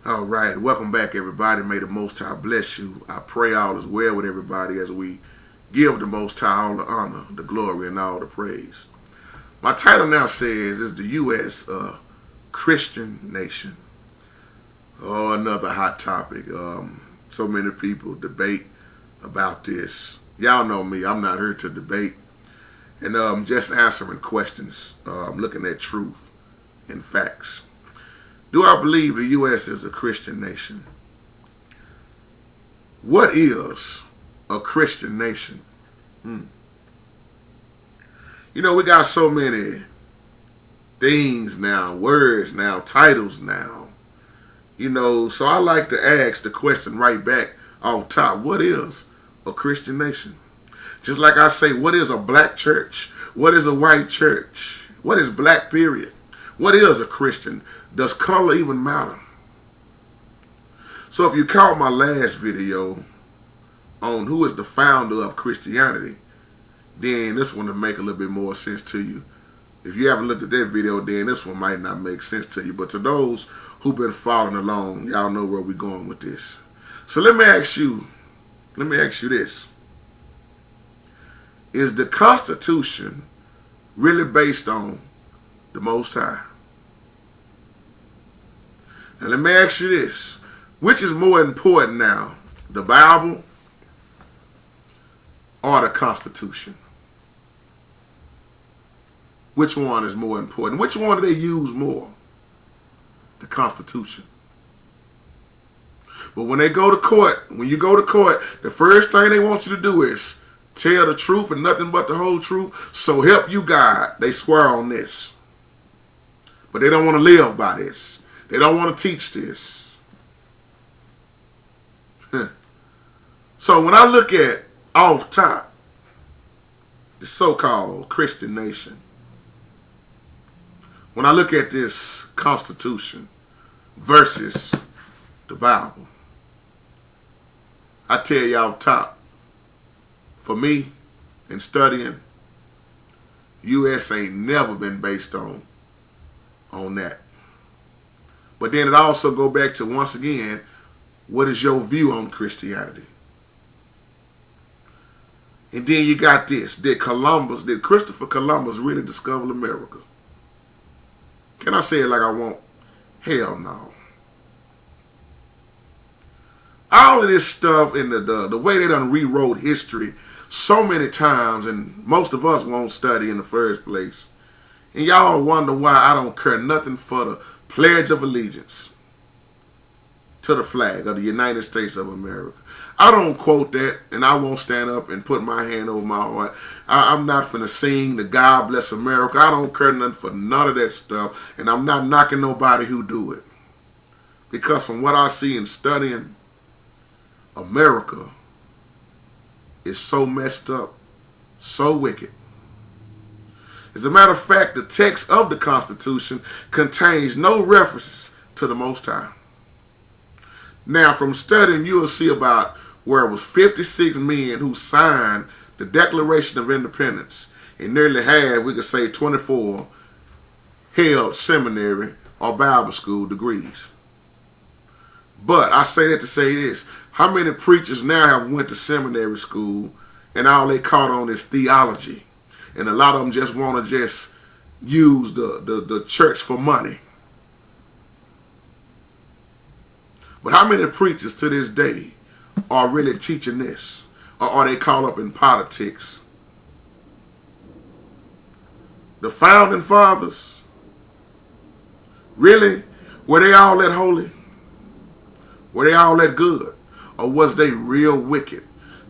All right, welcome back, everybody. May the Most High bless you. I pray all is well with everybody as we give the Most High all the honor, the glory, and all the praise. My title now says, is the U.S. a Christian nation? Oh, another hot topic. So many people debate about this. Y'all know me. I'm not here to debate. And just answering questions, looking at truth and facts. Do I believe the U.S. is a Christian nation? What is a Christian nation? You know, we got so many things now, words now, titles now. You know, so I like to ask the question right back off top. What is a Christian nation? Just like I say, what is a black church? What is a white church? What is black period? What is a Christian? Does color even matter? So if you caught my last video on who is the founder of Christianity, then this one will make a little bit more sense to you. If you haven't looked at that video, then this one might not make sense to you. But to those who've been following along, y'all know where we're going with this. So let me ask you this. Is the Constitution really based on the Most High? And let me ask you this. Which is more important now, the Bible or the Constitution? Which one is more important? Which one do they use more? The Constitution. But when they go to court, when you go to court, the first thing they want you to do is tell the truth and nothing but the whole truth. So help you God. They swear on this. But they don't want to live by this. They don't want to teach this. So when I look at off top, the so-called Christian nation, when I look at this Constitution versus the Bible, I tell you off top, for me, in studying, U.S. ain't never been based on that. But then it also go back to, once again, what is your view on Christianity? And then you got this. Did Christopher Columbus really discover America? Can I say it like I want? Hell no. All of this stuff and the way they done rewrote history so many times, and most of us won't study in the first place. And y'all wonder why I don't care nothing for the Pledge of Allegiance to the flag of the United States of America. I don't quote that, and I won't stand up and put my hand over my heart. I'm not finna sing the God Bless America. I don't care nothing for none of that stuff, and I'm not knocking nobody who do it. Because from what I see in studying, America is so messed up, so wicked. As a matter of fact, the text of the Constitution contains no references to the Most High. Now, from studying, you will see about where it was 56 men who signed the Declaration of Independence, and nearly half, we could say 24, held seminary or Bible school degrees. But I say that to say this. How many preachers now have went to seminary school and all they caught on is theology? And a lot of them just want to just use the church for money. But how many preachers to this day are really teaching this? Or are they caught up in politics? The founding fathers, really? Were they all that holy? Were they all that good? Or was they real wicked?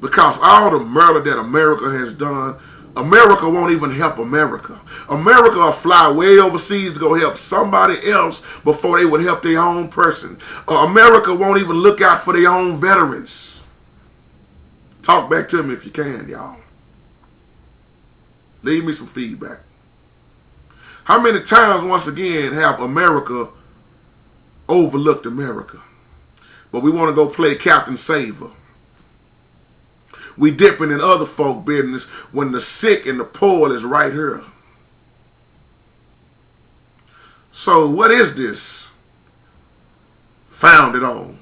Because all the murder that America has done, America won't even help America. America will fly way overseas to go help somebody else before they would help their own person. America won't even look out for their own veterans. Talk back to me if you can, y'all. Leave me some feedback. How many times, once again, have America overlooked America? But we want to go play Captain Saver. We dipping in other folk business when the sick and the poor is right here. So what is this founded on.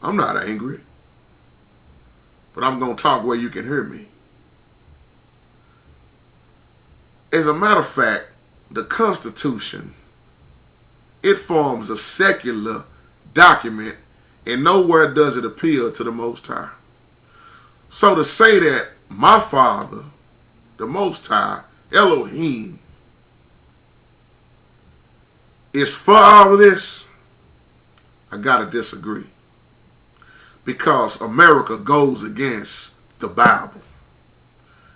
I'm not angry, but I'm going to talk where you can hear me. As a matter of fact, the Constitution, it forms a secular document, and nowhere does it appeal to the Most High. So to say that my Father, the Most High, Elohim, is for all of this, I gotta disagree. Because America goes against the Bible.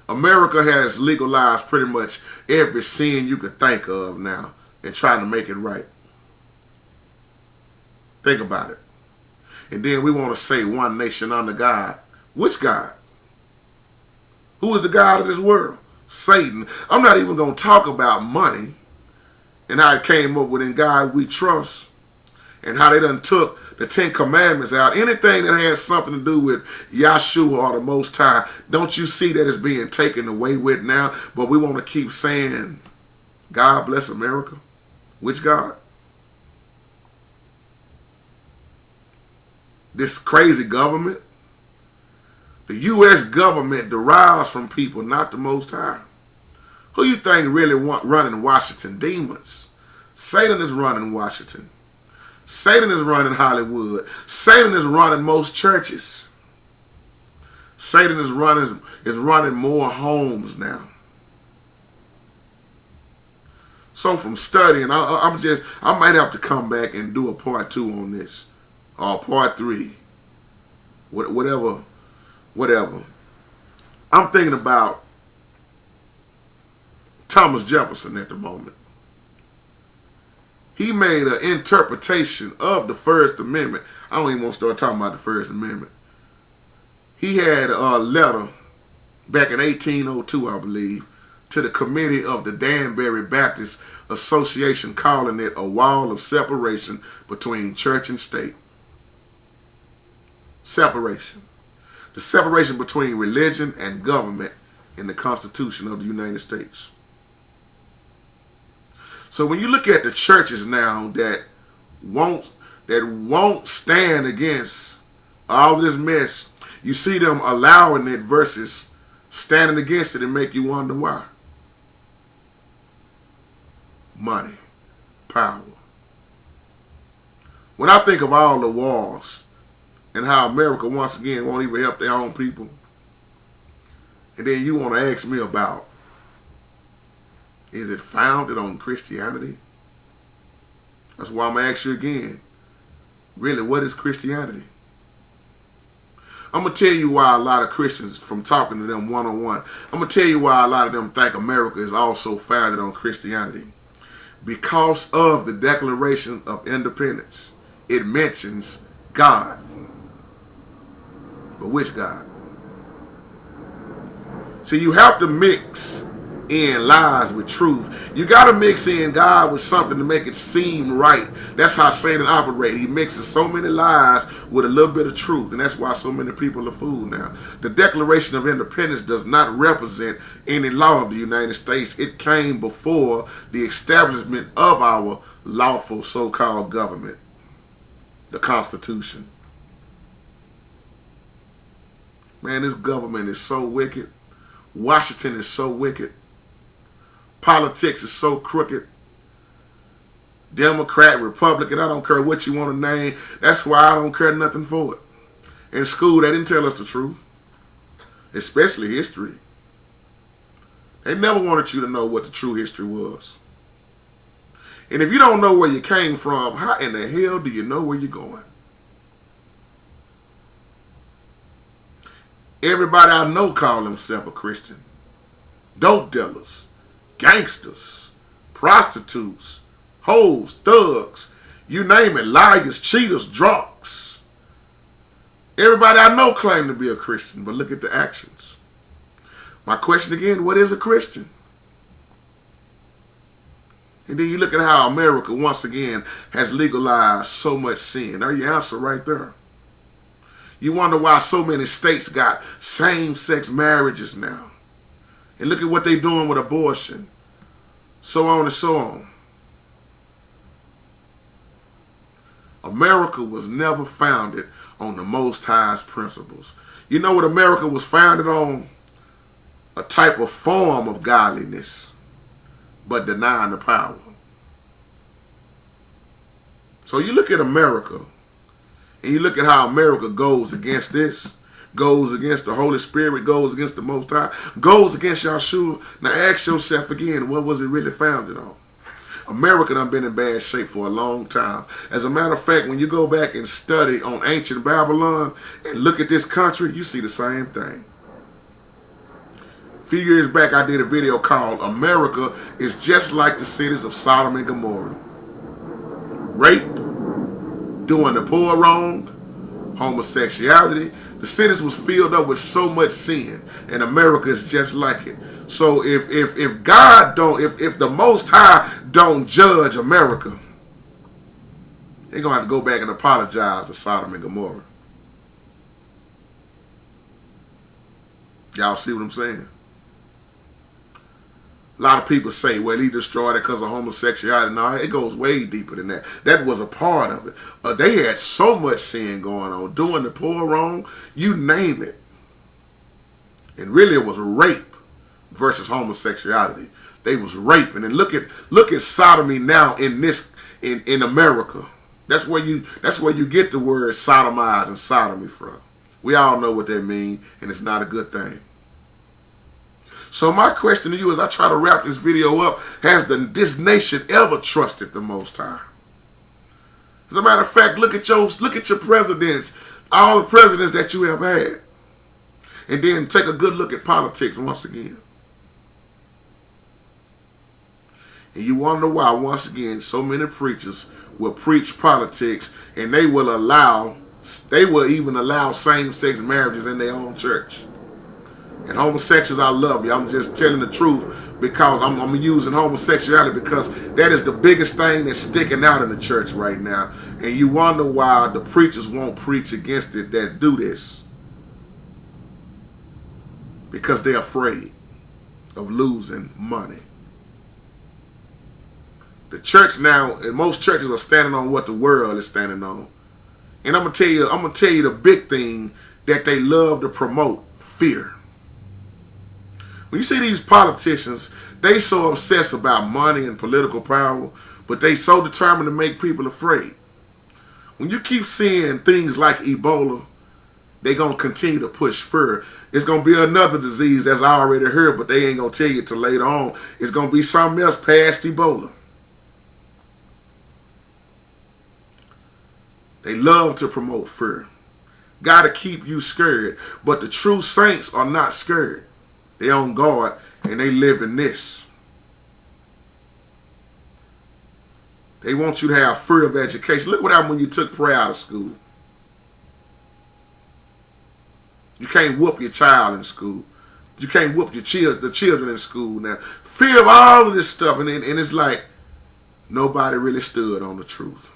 America has legalized pretty much every sin you could think of now and trying to make it right. Think about it. And then we want to say one nation under God. Which God? Who is the God of this world? Satan. I'm not even going to talk about money and how it came up with In God We Trust and how they done took the 10 Commandments out. Anything that has something to do with Yahshua or the Most High, don't you see that it's being taken away with now? But we want to keep saying, God bless America. Which God? This crazy government? The U.S. government derives from people, not the Most High. Who you think really running Washington? Demons. Satan is running Washington. Satan is running Hollywood. Satan is running most churches. Satan is running more homes now. So from studying, I might have to come back and do a part 2 on this, or part 3, whatever. I'm thinking about Thomas Jefferson at the moment. He made an interpretation of the First Amendment. I don't even want to start talking about the First Amendment. He had a letter back in 1802, I believe, to the committee of the Danbury Baptist Association, calling it a wall of separation between church and state. Separation. The separation between religion and government in the Constitution of the United States. So when you look at the churches now that won't stand against all this mess, you see them allowing it versus standing against it, and make you wonder why. Money, power. When I think of all the wars and how America once again won't even help their own people, and then you want to ask me about, is it founded on Christianity? That's why I'm going to ask you again. Really, what is Christianity? I'm going to tell you why a lot of Christians, from talking to them one-on-one, I'm going to tell you why a lot of them think America is also founded on Christianity. Because of the Declaration of Independence. It mentions God. But which God? See, you have to mix in lies with truth. You got to mix in God with something to make it seem right. That's how Satan operates. He mixes so many lies with a little bit of truth, and that's why so many people are fooled now. The Declaration of Independence does not represent any law of the United States. It came before the establishment of our lawful so-called government, the Constitution. Man, this government is so wicked. Washington is so wicked. Politics is so crooked. Democrat, Republican, I don't care what you want to name. That's why I don't care nothing for it. In school, they didn't tell us the truth. Especially history. They never wanted you to know what the true history was. And if you don't know where you came from, how in the hell do you know where you're going? Everybody I know call themselves a Christian. Dope dealers, gangsters, prostitutes, hoes, thugs, you name it, liars, cheaters, drunks. Everybody I know claim to be a Christian, but look at the actions. My question again, what is a Christian? And then you look at how America once again has legalized so much sin. There's your answer right there. You wonder why so many states got same-sex marriages now. And look at what they're doing with abortion. So on and so on. America was never founded on the Most High's principles. You know what America was founded on? A type of form of godliness, but denying the power. So you look at America, and you look at how America goes against this, goes against the Holy Spirit, goes against the Most High, goes against Yahshua. Now ask yourself again, what was it really founded on? America done been in bad shape for a long time. As a matter of fact, when you go back and study on ancient Babylon and look at this country, you see the same thing. A few years back, I did a video called America is Just Like the Cities of Sodom and Gomorrah. Rape, doing the poor wrong, homosexuality. The cities was filled up with so much sin, and America is just like it. So if God don't, if the Most High don't judge America, they're gonna have to go back and apologize to Sodom and Gomorrah. Y'all see what I'm saying? A lot of people say, well, he destroyed it because of homosexuality. No, it goes way deeper than that. That was a part of it. They had so much sin going on, doing the poor wrong, you name it. And really it was rape versus homosexuality. They was raping. And look at sodomy now in America. That's where you get the word sodomize and sodomy from. We all know what that means, and it's not a good thing. So my question to you as I try to wrap this video up, has this nation ever trusted the Most High? As a matter of fact, look at your presidents, all the presidents that you have had. And then take a good look at politics once again. And you wonder why, once again, so many preachers will preach politics, and they will even allow same-sex marriages in their own church. And homosexuals, I love you. I'm just telling the truth because I'm using homosexuality because that is the biggest thing that's sticking out in the church right now. And you wonder why the preachers won't preach against it that do this. Because they're afraid of losing money. The church now, and most churches are standing on what the world is standing on. And I'm gonna tell you the big thing that they love to promote: fear. When you see these politicians, they so obsessed about money and political power, but they so determined to make people afraid. When you keep seeing things like Ebola, they're going to continue to push fear. It's going to be another disease, as I already heard, but they ain't going to tell you till later on. It's going to be something else past Ebola. They love to promote fear. Got to keep you scared, but the true saints are not scared. They on guard, and they live in this. They want you to have fear of education. Look what happened when you took prayer out of school. You can't whoop your child in school. You can't whoop the children in school now. Fear of all of this stuff, and it's like nobody really stood on the truth.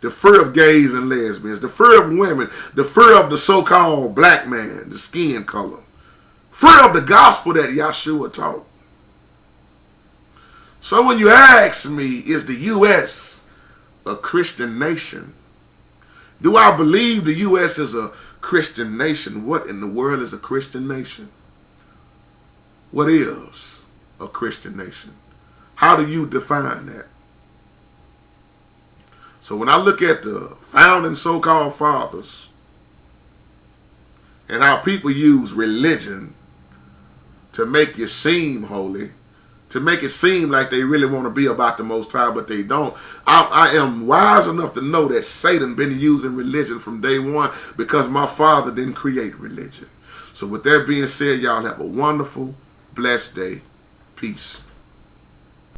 The fear of gays and lesbians, the fear of women, the fear of the so-called black man, the skin color. Fear of the gospel that Yahshua taught. So when you ask me, is the U.S. a Christian nation? Do I believe the U.S. is a Christian nation? What in the world is a Christian nation? What is a Christian nation? How do you define that? So when I look at the founding so-called fathers and how people use religion to make you seem holy, to make it seem like they really want to be about the Most High, but they don't. I am wise enough to know that Satan been using religion from day one because my father didn't create religion. So with that being said, y'all have a wonderful, blessed day. Peace.